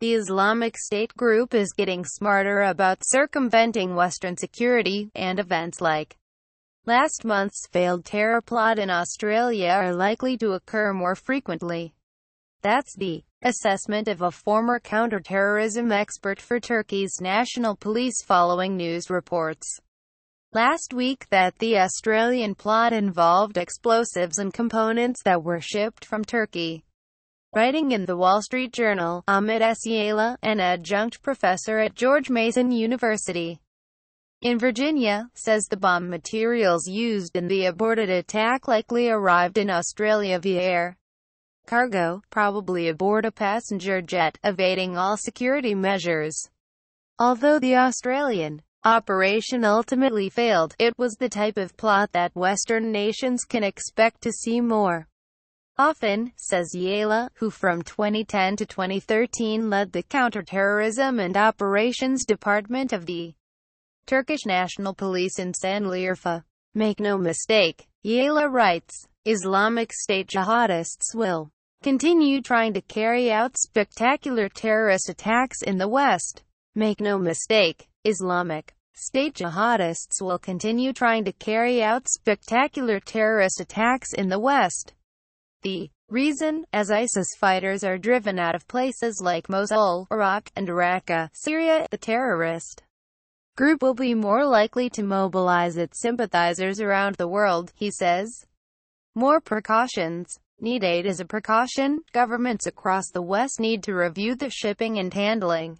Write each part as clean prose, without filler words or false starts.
The Islamic State group is getting smarter about circumventing Western security, and events like last month's failed terror plot in Australia are likely to occur more frequently. That's the assessment of a former counterterrorism expert for Turkey's National Police following news reports last week that the Australian plot involved explosives and components that were shipped from Turkey. Writing in the Wall Street Journal, Ahmet Yayla, an adjunct professor at George Mason University in Virginia, says the bomb materials used in the aborted attack likely arrived in Australia via air cargo, probably aboard a passenger jet, evading all security measures. Although the Australian operation ultimately failed, it was the type of plot that Western nations can expect to see more often, says Yayla, who from 2010 to 2013 led the counterterrorism and operations department of the Turkish National Police in Sanliurfa. Make no mistake, Yayla writes, Islamic State jihadists will continue trying to carry out spectacular terrorist attacks in the West. Make no mistake, Islamic State jihadists will continue trying to carry out spectacular terrorist attacks in the West. The reason, as ISIS fighters are driven out of places like Mosul, Iraq, and Raqqa, Syria, the terrorist group will be more likely to mobilize its sympathizers around the world, he says. More precautions. Needed as a precaution, governments across the West need to review the shipping and handling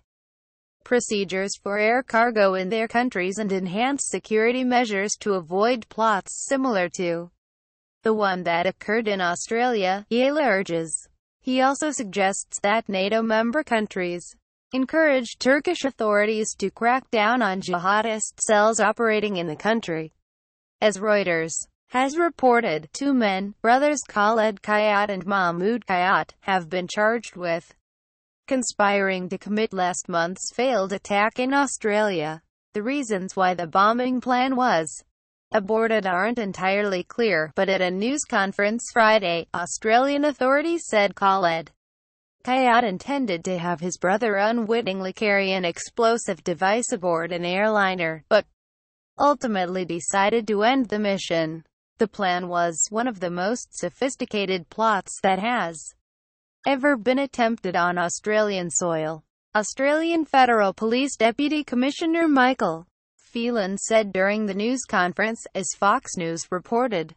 procedures for air cargo in their countries and enhance security measures to avoid plots similar to the one that occurred in Australia, Yayla urges. He also suggests that NATO member countries encourage Turkish authorities to crack down on jihadist cells operating in the country. As Reuters has reported, two men, brothers Khaled Khayat and Mahmoud Khayat, have been charged with conspiring to commit last month's failed attack in Australia. The reasons why the bombing plan was aborted aren't entirely clear, but at a news conference Friday, Australian authorities said Khaled Khayat intended to have his brother unwittingly carry an explosive device aboard an airliner, but ultimately decided to end the mission. The plan was one of the most sophisticated plots that has ever been attempted on Australian soil. Australian Federal Police Deputy Commissioner Michael Phelan said during the news conference, as Fox News reported.